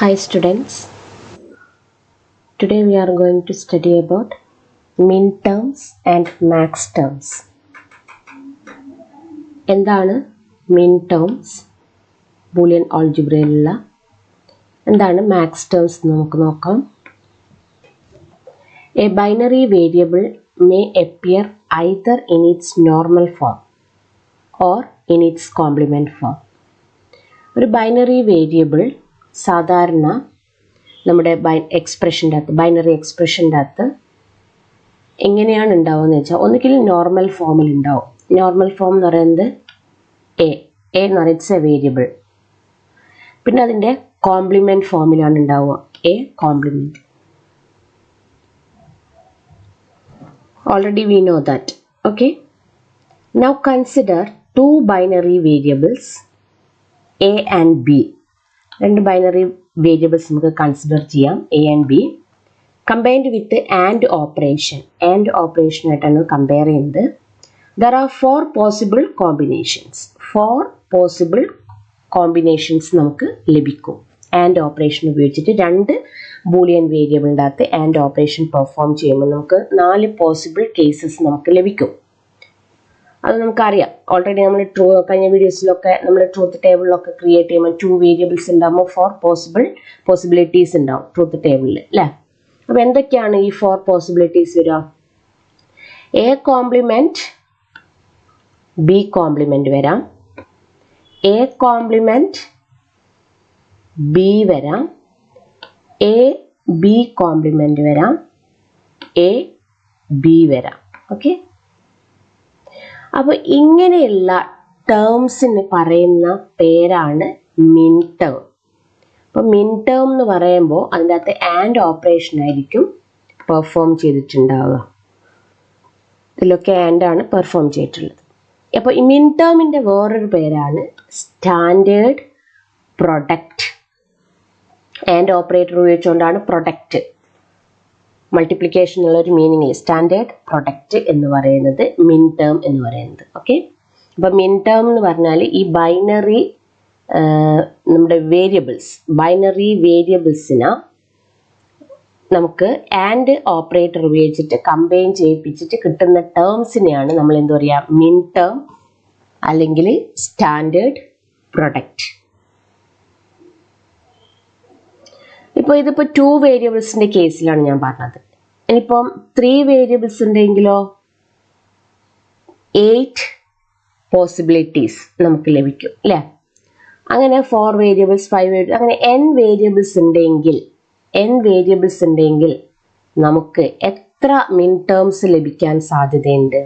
Hi students, today we are going to study about min terms and max terms. എന്താണ് min terms? Boolean algebraiലുള്ള എന്താണ് max terms നമുക്ക് നോക്കാം. A binary variable may appear either in its normal form or in its complement form. ഒരു binary variable സാധാരണ നമ്മുടെ binary എക്സ്പ്രഷൻ്റെ അകത്ത് എങ്ങനെയാണ് ഉണ്ടാവുക വെച്ചാൽ ഒന്നുകിൽ നോർമൽ ഫോമിൽ ഉണ്ടാവും. നോർമൽ ഫോം എന്ന് പറയുന്നത് എ എന്ന് പറയുന്നത് ഇറ്റ്സ് എ വേരിയബിൾ. പിന്നെ അതിൻ്റെ കോംപ്ലിമെൻറ്റ് ഫോമിലാണ് ഉണ്ടാവുക, A complement. Already we know that. Okay, now consider two binary variables A and B. രണ്ട് ബൈനറി വേരിയബിൾസ് നമുക്ക് കൺസിഡർ ചെയ്യാം, A and B, combined with and operation. And ഓപ്പറേഷനായിട്ടാണ് കമ്പയർ ചെയ്യുന്നത്. There are four possible combinations. Four possible combinations നമുക്ക് ലഭിക്കും. And operation ഉപയോഗിച്ചിട്ട് രണ്ട് Boolean വേരിയബിളിൻ്റെ അകത്ത് ആൻഡ് ഓപ്പറേഷൻ പെർഫോം ചെയ്യുമ്പോൾ നമുക്ക് 4 പോസിബിൾ കേസസ് നമുക്ക് ലഭിക്കും. അത് നമുക്കറിയാം. ഓൾറെഡി നമ്മൾ കഴിഞ്ഞ വീഡിയോസിലൊക്കെ നമ്മൾ ട്രൂത്ത് ടേബിളിലൊക്കെ ക്രിയേറ്റ് ചെയ്യുമ്പോൾ 2 വേരിയബിൾസ് ഉണ്ടാകുമ്പോൾ 4 പോസിബിലിറ്റീസ് ഉണ്ടാവും ട്രൂത്ത് ടേബിളിൽ, അല്ലേ? അപ്പോൾ എന്തൊക്കെയാണ് ഈ 4 പോസിബിലിറ്റീസ് വരിക? എ കോംപ്ലിമെൻറ്റ് ബി കോംപ്ലിമെൻറ്റ് വരാം, എ കോംപ്ലിമെൻറ്റ് ബി വരാം, എ ബി കോംപ്ലിമെൻറ്റ് വരാം, എ ബി വരാം. ഓക്കെ, അപ്പോൾ ഇങ്ങനെയുള്ള ടേംസിന് പറയുന്ന പേരാണ് മിൻ ടേം. അപ്പോൾ മിൻ ടേം എന്ന് പറയുമ്പോൾ അതിൻ്റെ അകത്ത് ആൻഡ് ഓപ്പറേഷൻ ആയിരിക്കും പെർഫോം ചെയ്തിട്ടുണ്ടാവുക. ഇതിലൊക്കെ ആൻഡാണ് പെർഫോം ചെയ്തിട്ടുള്ളത്. അപ്പോൾ ഈ മിൻ ടേമിൻ്റെ വേറൊരു പേരാണ് സ്റ്റാൻഡേർഡ് പ്രൊഡക്റ്റ്. ആൻഡ് ഓപ്പറേറ്റർ ഉപയോഗിച്ചുകൊണ്ടാണ് പ്രൊഡക്റ്റ്, മൾട്ടിപ്ലിക്കേഷൻ എന്നുള്ളൊരു മീനിങ്ങിൽ സ്റ്റാൻഡേർഡ് പ്രൊഡക്റ്റ് എന്ന് പറയുന്നത് മിൻ ടേം എന്ന് പറയുന്നത്. ഓക്കെ, അപ്പോൾ മിൻ ടേം എന്ന് പറഞ്ഞാൽ ഈ ബൈനറി നമ്മുടെ ബൈനറി വേരിയബിൾസിനെ നമുക്ക് ആൻഡ് ഓപ്പറേറ്റർ ഉപയോഗിച്ചിട്ട് കമ്പൈൻ ചെയ്യിപ്പിച്ചിട്ട് കിട്ടുന്ന ടേംസിനെയാണ് നമ്മൾ എന്താ പറയുക, മിൻ ടേം അല്ലെങ്കിൽ സ്റ്റാൻഡേർഡ് പ്രൊഡക്റ്റ്. ഇപ്പോൾ ഇതിപ്പോൾ 2 വേരിയബിൾസിൻ്റെ കേസിലാണ് ഞാൻ പറഞ്ഞത്. ഇനിയിപ്പം 3 വേരിയബിൾസ് ഉണ്ടെങ്കിലോ 8 പോസിബിലിറ്റീസ് നമുക്ക് ലഭിക്കും, അല്ലേ? അങ്ങനെ 4 വേരിയബിൾസ് 5 വേരിയബിൾസ് അങ്ങനെ n വേരിയബിൾസ് ഉണ്ടെങ്കിൽ നമുക്ക് എത്ര മിൻ ടേംസ് ലഭിക്കാൻ സാധ്യതയുണ്ട്?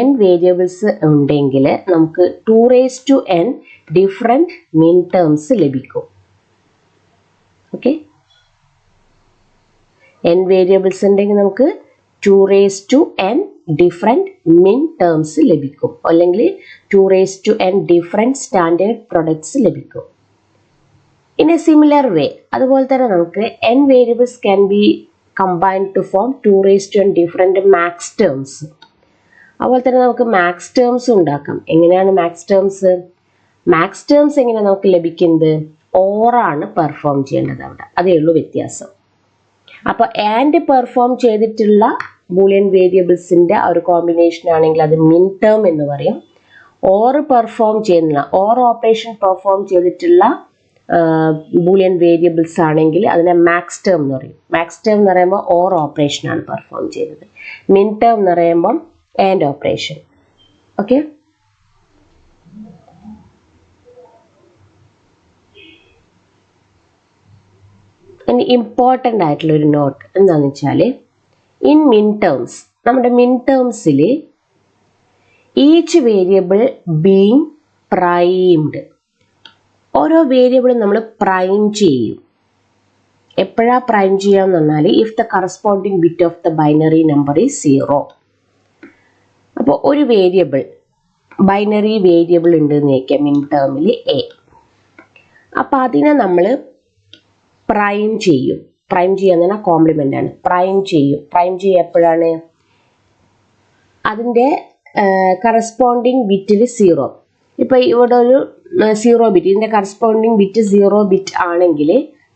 n വേരിയബിൾസ് ഉണ്ടെങ്കിൽ നമുക്ക് 2n ഡിഫറെൻറ്റ് മിൻ ടേംസ് ലഭിക്കും. ഓക്കെ, n വേരിയബിൾസ് ഉണ്ടെങ്കിൽ നമുക്ക് 2n ഡിഫറെൻറ്റ് മിൻ ടേംസ് ലഭിക്കും, അല്ലെങ്കിൽ 2n ഡിഫറെൻറ്റ് സ്റ്റാൻഡേർഡ് പ്രൊഡക്ട്സ് ലഭിക്കും. ഇൻ എ സിമിലർ വേ, അതുപോലെ തന്നെ നമുക്ക് n variables can be combined to form 2n different max terms. അതുപോലെ തന്നെ നമുക്ക് മാക്സ് ടേംസ് ഉണ്ടാക്കാം. എങ്ങനെയാണ് മാക്സ് ടേംസ്? മാക്സ് ടേംസ് എങ്ങനെയാണ് നമുക്ക് ലഭിക്കുന്നത്? ഓറാണ് പെർഫോം ചെയ്യേണ്ടത് അവിടെ, അതേ ഉള്ളൂ വ്യത്യാസം. അപ്പോൾ ആൻഡ് പെർഫോം ചെയ്തിട്ടുള്ള ബൂളിയൻ വേരിയബിൾസിൻ്റെ ഒരു കോമ്പിനേഷൻ ആണെങ്കിൽ അത് മിൻ ടേം എന്ന് പറയും. ഓർ പെർഫോം ചെയ്യുന്നില്ല, ഓർ ഓപ്പറേഷൻ പെർഫോം ചെയ്തിട്ടുള്ള ബൂളിയൻ വേരിയബിൾസ് ആണെങ്കിൽ അതിനെ മാക്സ് ടേം എന്ന് പറയും. മാക്സ് ടേം എന്ന് പറയുമ്പോൾ ഓർ ഓപ്പറേഷനാണ് പെർഫോം ചെയ്തത്. മിൻ ടേം എന്ന് പറയുമ്പം ആൻഡ് ഓപ്പറേഷൻ. ഓക്കെ, ഇനി ഇമ്പോർട്ടൻ്റ് ആയിട്ടുള്ളൊരു നോട്ട് എന്താണെന്ന് വെച്ചാൽ, ഇൻ മിൻ ടേംസ്, നമ്മുടെ മിൻ ടേംസിൽ ഈച്ച് വേരിയബിൾ ബീങ് പ്രൈംഡ്, ഓരോ വേരിയബിളും നമ്മൾ പ്രൈം ചെയ്യും. എപ്പോഴാണ് പ്രൈം ചെയ്യാന്ന് പറഞ്ഞാൽ if the corresponding bit of the binary number is 0. അപ്പോൾ ഒരു ബൈനറി വേരിയബിൾ ഉണ്ട് എന്ന് വയ്ക്കാം മിൻ ടേമിൽ എ. അപ്പോൾ അതിനെ നമ്മൾ പ്രൈം ചെയ്യും. പ്രൈം ചെയ്യുക എന്ന് പറഞ്ഞാൽ കോംപ്ലിമെൻ്റ് ആണ്. പ്രൈം ചെയ്യുക എപ്പോഴാണ്? അതിൻ്റെ കറസ്പോണ്ടിങ് ബിറ്റിൽ 0. ഇപ്പോൾ ഇവിടെ ഒരു 0 ബിറ്റ്, ഇതിൻ്റെ കറസ്പോണ്ടിങ് ബിറ്റ് 0 ബിറ്റ് ആണെങ്കിൽ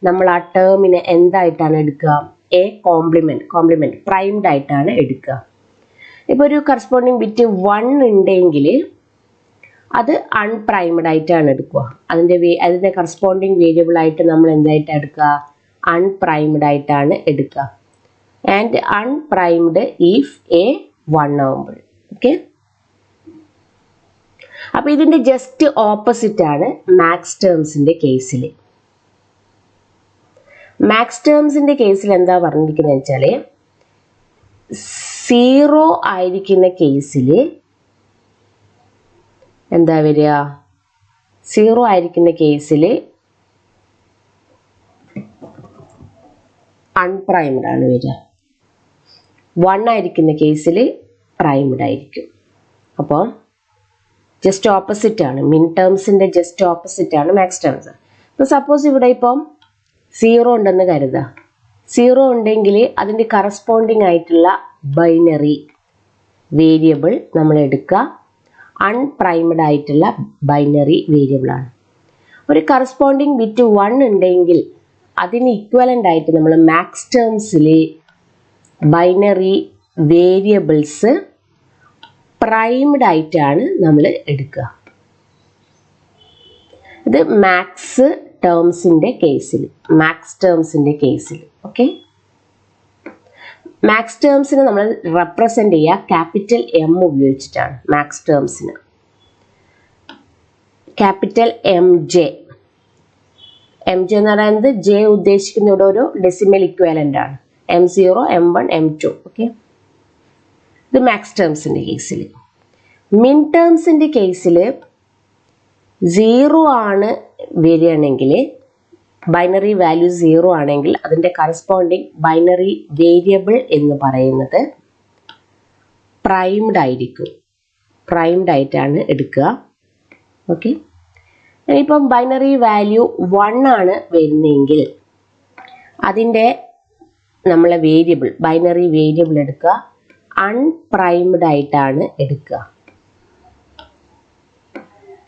നമ്മൾ ആ ടേമിനെ എന്തായിട്ടാണ് എടുക്കുക? എ കോംപ്ലിമെന്റ് പ്രൈംഡ് ആയിട്ടാണ് എടുക്കുക. ഇപ്പോൾ ഒരു കറസ്പോണ്ടിങ് ബിറ്റ് 1 ഉണ്ടെങ്കിൽ അത് അൺപ്രൈംഡ് ആയിട്ടാണ് എടുക്കുക. അതിൻ്റെ കറസ്പോണ്ടിങ് വേരിയബിൾ ആയിട്ട് നമ്മൾ എന്തായിട്ടാണ് എടുക്കുക? അൺപ്രൈംഡ് ആയിട്ടാണ് എടുക്കുക. ആൻഡ് അൺപ്രൈംഡ് ഇഫ് എ 1 ആവുമ്പോൾ. ഓക്കെ, അപ്പോൾ ഇതിൻ്റെ ജസ്റ്റ് ഓപ്പോസിറ്റ് ആണ് മാക്സ് ടേംസിൻ്റെ കേസിൽ. മാക്സ് ടേംസിൻ്റെ കേസിൽ എന്താ പറഞ്ഞിരിക്കുന്നത് വെച്ചാൽ 0 ആയിരിക്കുന്ന കേസിൽ എന്താ വരിക? 0 ആയിരിക്കുന്ന കേസിൽ അൺപ്രൈംഡ് ആണ് വരിക. 1 ആയിരിക്കുന്ന കേസിൽ പ്രൈംഡ് ആയിരിക്കും. അപ്പോൾ ജസ്റ്റ് ഓപ്പോസിറ്റ് ആണ്. മിൻ ടേംസിൻ്റെ ജസ്റ്റ് ഓപ്പോസിറ്റ് ആണ് മാക്സ് ടേംസ്. ഇപ്പോൾ സപ്പോസ് ഇവിടെ ഇപ്പം 0 ഉണ്ടെന്ന് കരുതുക. 0 ഉണ്ടെങ്കിൽ അതിൻ്റെ കറസ്പോണ്ടിങ് ആയിട്ടുള്ള ബൈനറി വേരിയബിൾ നമ്മൾ എടുക്കുക. അൺപ്രൈംഡ് ആയിട്ടുള്ള ബൈനറി വേരിയബിളാണ്. ഒരു കറസ്പോണ്ടിങ് ബിറ്റ് 1 ഉണ്ടെങ്കിൽ അതിന് ഇക്വലൻ്റ് ആയിട്ട് നമ്മൾ മാക്സ് ടേംസിൽ ബൈനറി വേരിയബിൾസ് പ്രൈംഡ് ആയിട്ടാണ് നമ്മൾ എടുക്കുക. ഇത് മാക്സ് ടേംസിൻ്റെ കേസിൽ. ഓക്കെ, മാക്സ് ടേംസിന് നമ്മൾ റെപ്രസെൻ്റ് ചെയ്യുക ക്യാപിറ്റൽ എം ഉപയോഗിച്ചിട്ടാണ്. മാക്സ് ടേംസിന് ക്യാപിറ്റൽ MJ എന്ന് പറയുന്നത് ജെ ഉദ്ദേശിക്കുന്ന ഇവിടെ ഒരു ഡെസിമൽ ഇക്വാലൻ്റ് ആണ്. M0, M1, M2. ഓക്കെ, ഇത് മാക്സ് ടേംസിൻ്റെ കേസിൽ. മിൻ ടേംസിൻ്റെ കേസിൽ 0 ആണ് വരികയാണെങ്കിൽ, ബൈനറി വാല്യൂ 0 ആണെങ്കിൽ അതിൻ്റെ കറസ്പോണ്ടിങ് ബൈനറി വേരിയബിൾ എന്ന് പറയുന്നത് പ്രൈംഡ് ആയിട്ടാണ് എടുക്കുക. ഓക്കെ, ഇപ്പം ബൈനറി വാല്യൂ 1 ആണ് വരുന്നതെങ്കിൽ അതിൻ്റെ നമ്മളെ ബൈനറി വേരിയബിൾ എടുക്കുക, അൺപ്രൈംഡ് ആയിട്ടാണ് എടുക്കുക.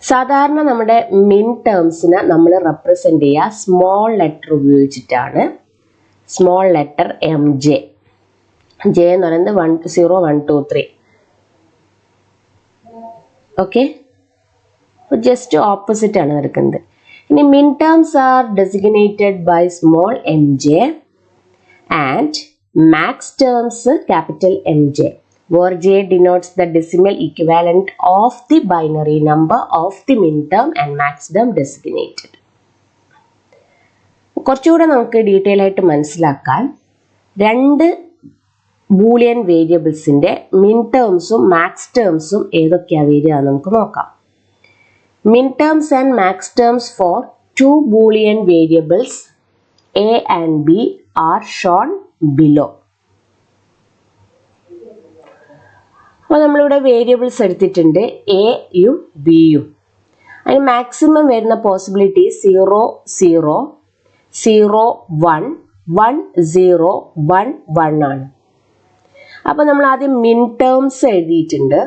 സാധാരണ നമ്മുടെ മിൻ ടേംസിനെ നമ്മൾ റെപ്രസെൻ്റ് ചെയ്യുക സ്മോൾ ലെറ്റർ ഉപയോഗിച്ചിട്ടാണ്. Small letter MJ. ജെ എന്ന് പറയുന്നത് 1 0 1 2 3. ഓക്കെ, ജസ്റ്റ് ഓപ്പോസിറ്റ് ആണ് നടക്കുന്നത്. ഇനി min terms are designated by small MJ and max terms capital MJ, where J denotes the decimal equivalent of the binary number of the min term and max term designated. കുറച്ചുകൂടെ നമുക്ക് detail ആയിട്ട് മനസ്സിലാക്കാൻ 2 Boolean വേരിയബിൾസിൻ്റെ മിൻ ടേംസും max ടേംസും ഏതൊക്കെയാണ് വരിക നമുക്ക് നോക്കാം. Min terms and max terms for 2 Boolean variables A and B are shown below. അപ്പോൾ നമ്മളിവിടെ വേരിയബിൾസ് എടുത്തിട്ടുണ്ട് എയും ബിയും. അതിന് മാക്സിമം വരുന്ന പോസിബിലിറ്റി 0 0 0 1 1 0 1 1 ആണ്. അപ്പോൾ നമ്മൾ ആദ്യം മിൻ ടേംസ് എഴുതിയിട്ടുണ്ട്.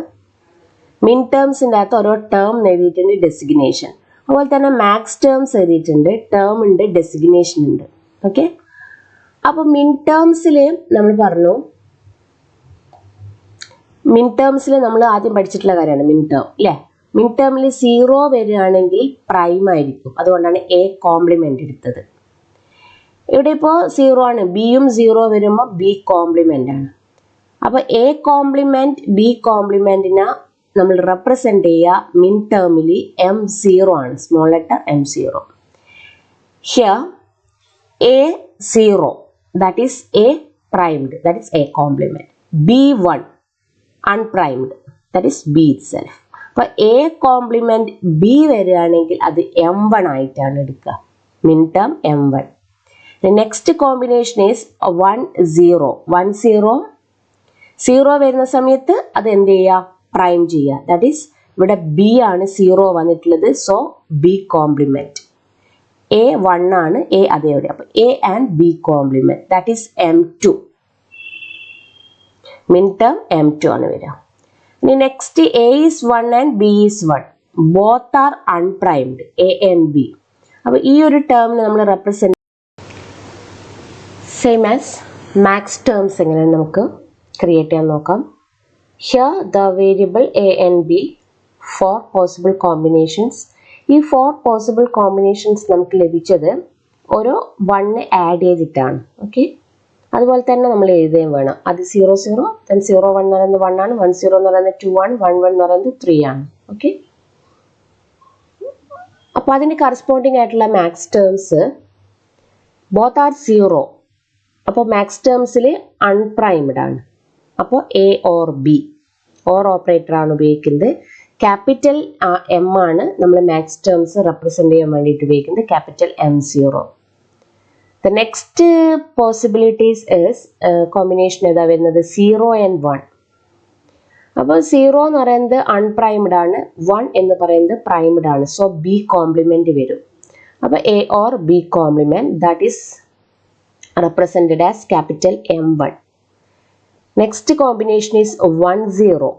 മിൻ ടേംസിൻ്റെ അകത്ത് ഓരോ ടേം എഴുതിയിട്ടുണ്ട്, ഡെസിഗ്നേഷൻ. അതുപോലെ തന്നെ മാക്സ് ടേംസ് എഴുതിയിട്ടുണ്ട്, ടേം ഉണ്ട്, ഡെസിഗ്നേഷൻ ഉണ്ട്. ഓക്കെ, അപ്പോൾ മിൻ ടേംസിൽ നമ്മൾ പറഞ്ഞു, മിൻ ടേംസിൽ നമ്മൾ ആദ്യം പഠിച്ചിട്ടുള്ള കാര്യമാണ് മിൻ ടേം അല്ലേ. മിൻ ടേമിൽ 0 വരികയാണെങ്കിൽ പ്രൈം ആയിരിക്കും, അതുകൊണ്ടാണ് എ കോംപ്ലിമെൻ്റ് എടുത്തത്. ഇവിടെ ഇപ്പോൾ 0 ആണ്, ബിയും 0 വരുമ്പോൾ ബി കോംപ്ലിമെൻ്റ് ആണ്. അപ്പോൾ എ കോംപ്ലിമെൻറ്റ് ബി കോംപ്ലിമെൻറ്റിനെ നമ്മൾ റെപ്രസെൻ്റ് ചെയ്യുക മിൻ ടേമിൽ M0 ആണ്, small letter M0. Here A0, that is A primed, that is A complement. B1 unprimed, that is B itself. അപ്പോൾ A complement B വരികയാണെങ്കിൽ അത് M1 ആയിട്ടാണ് എടുക്കുക, മിൻ term M1. The next combination is 1 0 1 0 0 വരുന്ന സമയത്ത് അത് എന്ത് ചെയ്യുക, പ്രൈം ചെയ്യുക. ദാറ്റ് ഈസ് ഇവിടെ B ആണ് 0 വന്നിട്ടുള്ളത്, സോ B കോംപ്ലിമെൻറ്റ്. A 1 ആണ്, A അതേപോലെ. അപ്പോൾ A and B complement, that is M2. Min term M2 ആണ് വരിക. ഇനി next A is 1 and B is 1. Both are unprimed, A and B. അപ്പോൾ ഈ ഒരു ടേമിനെ നമ്മൾ represent same as max terms എങ്ങനെ നമുക്ക് ക്രിയേറ്റ് ചെയ്യാൻ നോക്കാം. Here the variable A and B 4 possible combinations. ഈ 4 പോസിബിൾ കോമ്പിനേഷൻസ് നമുക്ക് ലഭിച്ചത് ഓരോ 1 ആഡ് ചെയ്തിട്ടാണ്. ഓക്കെ, അതുപോലെ തന്നെ നമ്മൾ എഴുതുകയും വേണം. അത് 0 0, then 0 1 എന്ന് പറയുന്നത് 1 ആണ്, 1 0 എന്ന് പറയുന്നത് 2 ആണ്, 1 1 എന്ന് പറയുന്നത് 3 ആണ്. ഓക്കെ, അപ്പോൾ അതിന് കറസ്പോണ്ടിങ് ആയിട്ടുള്ള മാക്സ് ടേംസ് ബോത്ത് ആർ 0. അപ്പോൾ മാക്സ് ടേംസിൽ അൺപ്രൈംഡ് ആണ്. അപ്പോൾ A or B or operator ആണ് ഉപയോഗിക്കുന്നത്. ക്യാപിറ്റൽ എം ആണ് നമ്മൾ മാക്സ് ടേംസ് റെപ്രസെന്റ് ചെയ്യാൻ വേണ്ടിയിട്ട് ഉപയോഗിക്കുന്നത്, capital M0. The next possibilities is combination ഏതാ വരുന്നത് 0 and 1. അപ്പോൾ 0 എന്ന് പറയുന്നത് അൺപ്രൈംഡ് ആണ്, 1 എന്ന് പറയുന്നത് പ്രൈംഡ് ആണ്. സോ ബി കോംപ്ലിമെന്റ് വരും. അപ്പോൾ A or B complement that is represented as capital M1. Next combination is 1 0.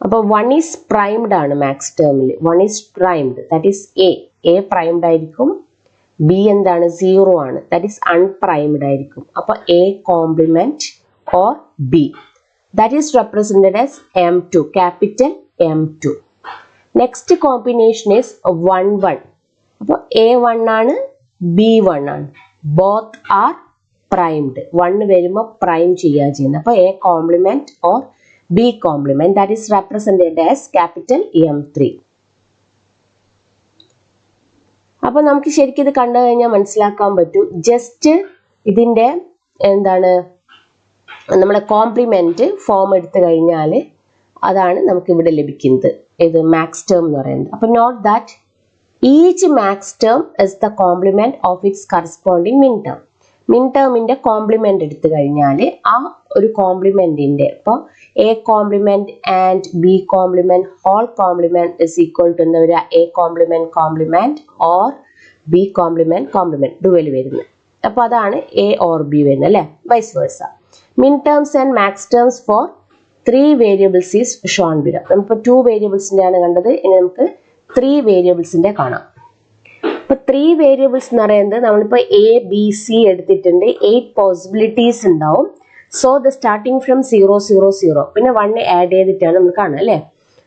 അപ്പോൾ 1 is primed ആണ് മാക്സ് ടേമിൽ. 1 is primed, that is A primed ആയിരിക്കും. B എന്താണ് 0 ആണ്, that is unprimed ആയിരിക്കും. അപ്പോൾ A complement or B that is represented as M2, capital M2. Next combination is 1 1. അപ്പോൾ A1 ആണ്, B1 ആണ്. Both are primed. 1 വരുമ്പോൾ പ്രൈം ചെയ്യുക ചെയ്യുന്നത്. അപ്പോൾ A complement or B complement that is represented as capital M3. അപ്പോൾ നമുക്ക് ശരിക്കും ഇത് കണ്ടു കഴിഞ്ഞാൽ മനസ്സിലാക്കാൻ പറ്റും. ജസ്റ്റ് ഇതിൻ്റെ എന്താണ് നമ്മുടെ കോംപ്ലിമെന്റ് ഫോം എടുത്തു കഴിഞ്ഞാൽ അതാണ് നമുക്ക് ഇവിടെ ലഭിക്കുന്നത്, ഇത് മാക്സ് ടേം എന്ന് പറയുന്നത്. അപ്പോൾ note that each max term is the complement of its corresponding min term. Min ടേമിന്റെ കോംപ്ലിമെന്റ് എടുത്തു കഴിഞ്ഞാൽ ആ ഒരു കോംപ്ലിമെന്റിന്റെ ഇപ്പോൾ A complement and B complement whole complement is equal to എന്താ വരിക, A complement complement or B complement complement dual വരുന്നത്. അപ്പോൾ അതാണ് എ ഓർ ബി വരുന്നത് അല്ലേ, vice versa. Min terms and max terms for 3 variables is shown below. നമുക്കിപ്പോൾ 2 വേരിയബിൾസിന്റെ ആണ് കണ്ടത്, ഇനി നമുക്ക് 3 വേരിയബിൾസിന്റെ കാണാം. ഇപ്പൊ 3 വേരിയബിൾസ് എന്ന് പറയുന്നത് നമ്മളിപ്പോ ABC എടുത്തിട്ടുണ്ട്, 8 പോസിബിലിറ്റീസ് ഉണ്ടാവും. സോ ദ സ്റ്റാർട്ടിങ് ഫ്രം 0 0 0 പിന്നെ 1 ആഡ് ചെയ്തിട്ടാണ് നമ്മൾ കാണുക അല്ലേ.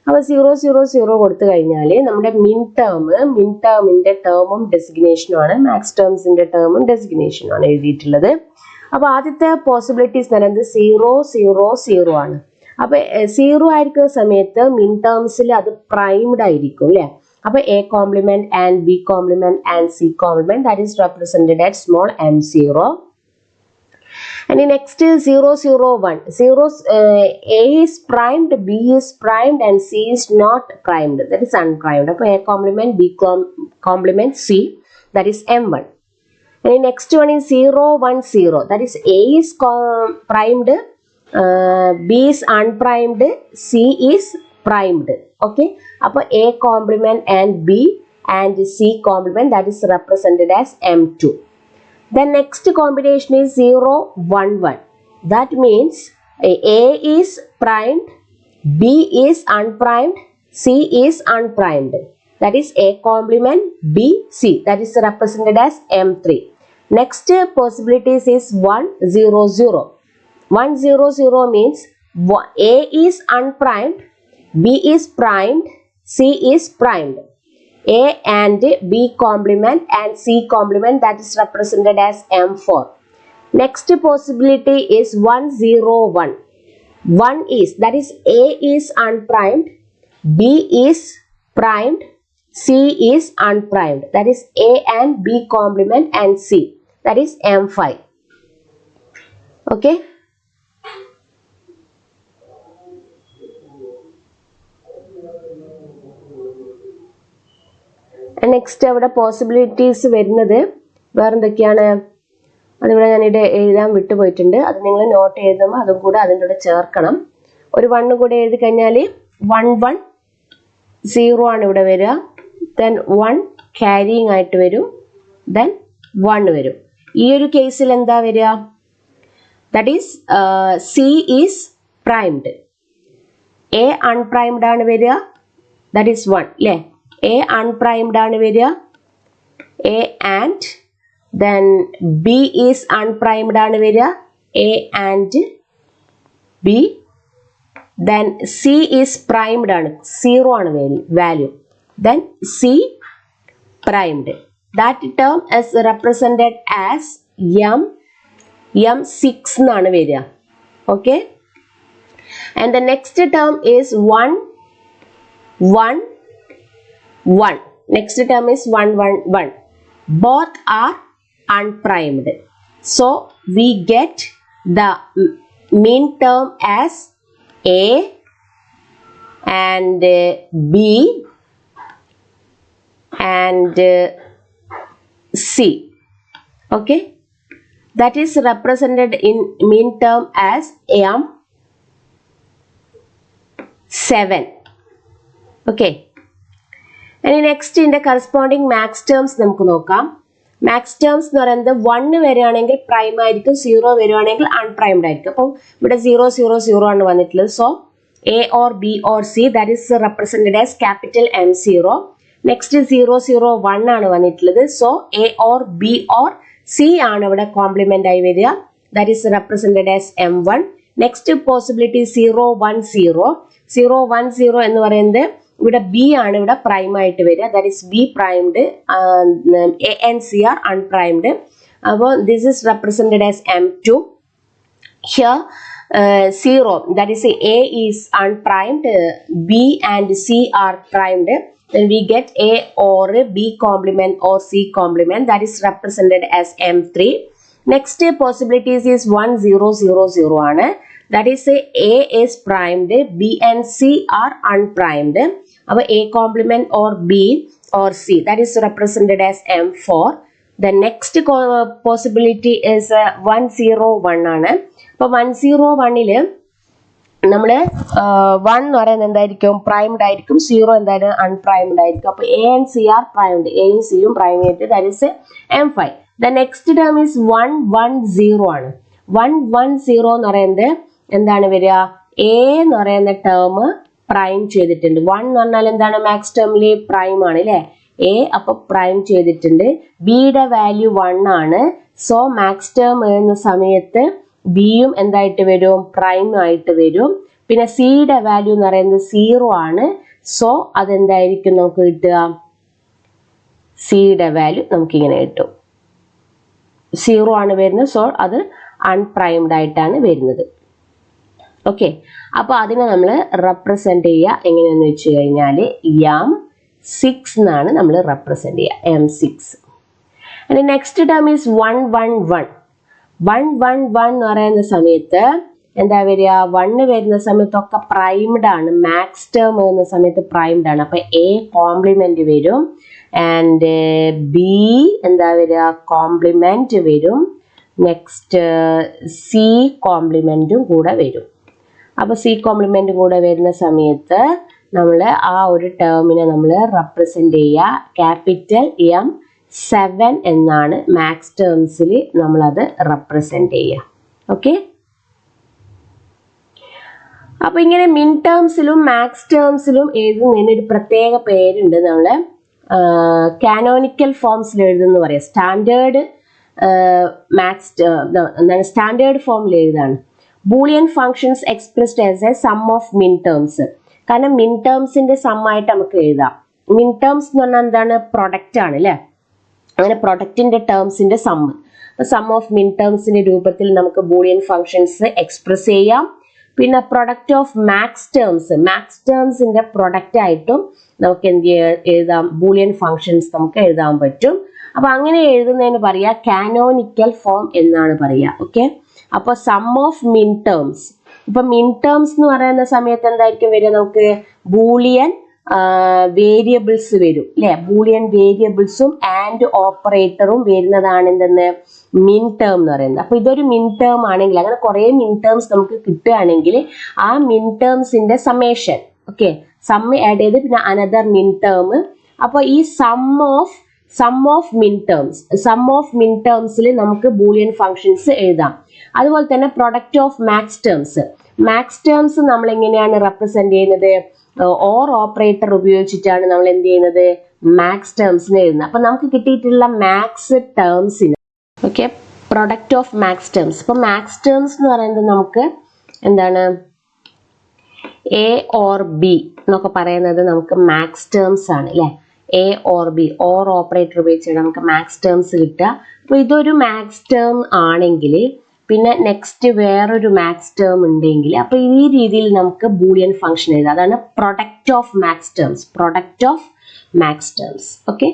അപ്പൊ 0 0 0 കൊടുത്തു കഴിഞ്ഞാൽ നമ്മുടെ മിൻ ടേമിന്റെ ടേമും ഡെസിഗ്നേഷനും ആണ്, മാക്സ് ടേംസിന്റെ ടേമും ഡെസിഗ്നേഷനും ആണ് എഴുതിയിട്ടുള്ളത്. അപ്പൊ ആദ്യത്തെ പോസിബിലിറ്റീസ് എന്ന് പറയുന്നത് 0 0 0 ആണ്. അപ്പൊ 0 ആയിരിക്കുന്ന സമയത്ത് മിൻ ടേംസിൽ അത് പ്രൈംഡ് ആയിരിക്കും അല്ലെ. അപ്പൊ A complement and B complement and C complement that is represented at small M0. And next is 0 0 1. A is primed, B is primed and C is not primed, that is unprimed. അപ്പൊ A complement, B complement, C, that is M1. And next one is 0 1 0, that is A is primed, B is unprimed, C is primed. Okay, അപ്പോൾ A complement and B and C complement that is represented as M2. The next combination is 0 1 1. That means A is primed, B is unprimed, C is unprimed. That is A complement B C, that is represented as M3. Next possibilities is 1 0 0. 1 0 0 means A is unprimed, B is primed, C is primed. A and B complement and C complement that is represented as M4. Next possibility is 1 0 1. 1 is, that is A is unprimed, B is primed, C is unprimed. That is A and B complement and C, that is M5. Okay. Next അവിടെ possibilities വരുന്നത് വേറെന്തൊക്കെയാണ്, അതിവിടെ ഞാനിവിടെ എഴുതാൻ വിട്ടുപോയിട്ടുണ്ട്. അത് നിങ്ങൾ not എഴുതുമ്പോൾ അതും കൂടെ അതിൻ്റെ കൂടെ ചേർക്കണം. ഒരു 1 കൂടെ എഴുതി കഴിഞ്ഞാൽ 1 1 0 ആണ് ഇവിടെ വരിക. ദെൻ 1 ക്യാരിയിങ് ആയിട്ട് വരും, ദെൻ 1 വരും. ഈ ഒരു കേസിൽ എന്താ വരിക, that is C is primed, A unprimed ആണ് വരിക, ദാറ്റ് ഈസ് 1 അല്ലേ. A unprimed ആണ് വരിക, A and then B is unprimed ആണ് വരിക, A and B. Then C is primed ആണ്, 0 ആണ് value. Then C primed. That term is represented as M6 എന്നാണ് വരിക. Okay. And the next term is 1, 1, 1. Next term is 1, 1, 1. Both are unprimed. So we get the mean term as A and B and C. Okay. That is represented in mean term as M7. Okay. And next in the corresponding max terms നമുക്ക് നോക്കാം. max terms എന്ന് പറയുന്നത് 1 വരികയാണെങ്കിൽ prime ആയിരിക്കും, 0 വരികയാണെങ്കിൽ unprimed ആയിരിക്കും. അപ്പോൾ ഇവിടെ 0, 0, 0 ആണ് വന്നിട്ടുള്ളത്. So A or B or C, that is represented as capital M0. Next 0, 0, 1 ആണ് വന്നിട്ടുള്ളത്. So A or B or C ആണ് ഇവിടെ കോംപ്ലിമെന്റ് ആയി വരിക. That is represented as M1. Next possibility 0, 1, 0. 0, 1, 0 എന്ന് പറയുന്നത് ഇവിടെ B ആണ് ഇവിടെ പ്രൈം ആയിട്ട് വരിക. That is B primed. A and C are unprimed. അപ്പോൾ this is represented as M2. Here 0, that is A is unprimed, B and C are primed. Then we get A or B complement or C complement, that is represented as M3. Next possibilities is 1, 0, 0, 0 ആണ്. That is A is primed, B and C are unprimed. Our A complement or B or C, that is represented as M4. The next possibility is 1, 0, 1 ആണ്. അപ്പോൾ 1, 0, 1ൽ നമ്മൾ 1 എന്ന് പറയുന്നത് എന്തായിരിക്കും, primed ആയിരിക്കും, 0 എന്തായാലും അൺപ്രൈംഡ് ആയിരിക്കും. അപ്പോൾ A and C are primed, Aയും Cയും പ്രൈം ആയിട്ട്, that is M5. The next term is 1, 1, 0 ആണ്. 1, 1, 0 എന്ന് പറയുന്നത് എന്താണ് വരിക, A എന്ന് പറയുന്ന ടേം പ്രൈം ചെയ്തിട്ടുണ്ട്. 1 എന്ന് പറഞ്ഞാൽ എന്താണ്, മാക്സ് ടേമിൽ പ്രൈം ആണ് അല്ലേ, A അപ്പോൾ പ്രൈം ചെയ്തിട്ടുണ്ട്. ബിയുടെ വാല്യൂ 1 ആണ്. സോ മാക്സ് ടേം എഴുതുന്ന സമയത്ത് ബിയും എന്തായിട്ട് വരും, പ്രൈം ആയിട്ട് വരും. പിന്നെ സിയുടെ വാല്യൂ എന്ന് പറയുന്നത് 0 ആണ്. സോ അതെന്തായിരിക്കും നമുക്ക് കിട്ടുക, സിയുടെ വാല്യൂ നമുക്കിങ്ങനെ കിട്ടും, 0 ആണ് വരുന്നത്. സോ അത് അൺപ്രൈംഡ് ആയിട്ടാണ് വരുന്നത്. ഓക്കെ. അപ്പോൾ അതിനെ നമ്മൾ റെപ്രസെന്റ് ചെയ്യുക എങ്ങനെയാണെന്ന് വെച്ച് കഴിഞ്ഞാൽ M6 എന്നാണ് നമ്മൾ റെപ്രസെന്റ് ചെയ്യുക, M6. And next term is 1, 1, 1. 1, 1, 1 എന്ന് പറയുന്ന സമയത്ത് എന്താ വരിക, 1 വരുന്ന സമയത്തൊക്കെ പ്രൈംഡ് ആണ്, മാക്സ് ടേം വരുന്ന സമയത്ത് പ്രൈംഡ് ആണ്. അപ്പോൾ A കോംപ്ലിമെന്റ് വരും ആൻഡ് B എന്താ വരിക, കോംപ്ലിമെന്റ് വരും. നെക്സ്റ്റ് C കോംപ്ലിമെന്റും കൂടെ വരും. അപ്പോൾ C കോംപ്ലിമെന്റ് കൂടെ വരുന്ന സമയത്ത് നമ്മൾ ആ ഒരു ടേമിനെ നമ്മൾ റെപ്രസെന്റ് ചെയ്യുക ക്യാപിറ്റൽ M7 എന്നാണ് മാക്സ് ടേംസിൽ നമ്മളത് റെപ്രസെന്റ് ചെയ്യുക. ഓക്കെ. അപ്പോൾ ഇങ്ങനെ മിൻ ടേംസിലും മാക്സ് ടേംസിലും എഴുതുന്നതിന് ഒരു പ്രത്യേക പേരുണ്ട്. നമ്മൾ കാനോനിക്കൽ ഫോംസിൽ എഴുതുന്ന പറയാം. സ്റ്റാൻഡേർഡ് മാക്സ് എന്താണ്, സ്റ്റാൻഡേർഡ് ഫോമിൽ എഴുതാണ്. Boolean functions expressed as a sum of min terms. കാരണം മിൻ ടേംസിന്റെ സം ആയിട്ട് നമുക്ക് എഴുതാം. മിൻ ടേംസ് എന്ന് പറഞ്ഞാൽ എന്താണ്, പ്രൊഡക്റ്റ് ആണ് അല്ലേ. അങ്ങനെ പ്രൊഡക്റ്റിന്റെ ടേംസിന്റെ സം ഓഫ് മിൻ ടേംസിന്റെ രൂപത്തിൽ നമുക്ക് ബൂളിയൻ ഫങ്ഷൻസ് എക്സ്പ്രസ് ചെയ്യാം. പിന്നെ പ്രൊഡക്റ്റ് ഓഫ് മാക്സ് ടേംസിന്റെ പ്രൊഡക്റ്റ് ആയിട്ടും നമുക്ക് എന്ത് എഴുതാം, ബൂളിയൻ ഫങ്ഷൻസ് നമുക്ക് എഴുതാൻ പറ്റും. അപ്പൊ അങ്ങനെ എഴുതുന്നതിന് പറയാ കാനോനിക്കൽ ഫോം എന്നാണ് പറയാ. ഓക്കെ. അപ്പോൾ സം ഓഫ് മിൻ ടേംസ്, ഇപ്പൊ മിൻ ടേംസ് എന്ന് പറയുന്ന സമയത്ത് എന്തായിരിക്കും വരിക, നമുക്ക് ബൂളിയൻ വേരിയബിൾസ് വരും അല്ലെ. ബൂളിയൻ വേരിയബിൾസും ആൻഡ് ഓപ്പറേറ്ററും വരുന്നതാണ് എന്തെന്ന്, മിൻ ടേം എന്ന് പറയുന്നത്. അപ്പൊ ഇതൊരു മിൻ ടേം ആണെങ്കിൽ, അങ്ങനെ കുറെ മിൻ ടേംസ് നമുക്ക് കിട്ടുകയാണെങ്കിൽ ആ മിൻ ടേംസിന്റെ സമ്മേഷൻ, ഓക്കെ, സം ആഡ് ചെയ്ത് പിന്നെ അനദർ മിൻ ടേം. അപ്പൊ ഈ സം ഓഫ് മിൻ ടേംസിൽ നമുക്ക് ബൂളിയൻ ഫങ്ഷൻസ് എഴുതാം. അതുപോലെ തന്നെ പ്രൊഡക്റ്റ് ഓഫ് മാക്സ് ടേംസ് നമ്മൾ എങ്ങനെയാണ് റെപ്രസെന്റ് ചെയ്യുന്നത്, ഓർ ഓപ്പറേറ്റർ ഉപയോഗിച്ചിട്ടാണ് നമ്മൾ എന്ത് ചെയ്യുന്നത്, മാക്സ് ടേംസിന് എഴുതുന്നത്. അപ്പൊ നമുക്ക് കിട്ടിയിട്ടുള്ള മാക്സ് ടേംസിന് okay, product of max terms. ഇപ്പോൾ മാക്സ് ടേംസ് എന്ന് പറയുന്നത് നമുക്ക് എന്താണ്, എ ഓർ ബി എന്നൊക്കെ പറയുന്നത് നമുക്ക് മാക്സ് ടേംസ് ആണ് അല്ലേ. A or B, or operator ഉപയോഗിച്ചിട്ട് നമുക്ക് മാക്സ് ടേംസ് കിട്ടുക. അപ്പോൾ ഇതൊരു മാക്സ് ടേം ആണെങ്കിൽ പിന്നെ നെക്സ്റ്റ് വേറൊരു മാക്സ് ടേം ഉണ്ടെങ്കിൽ അപ്പോൾ ഈ രീതിയിൽ നമുക്ക് ബൂളിയൻ ഫംഗ്ഷൻ എഴുതാം. അതാണ് product of max terms, product of max terms. Okay.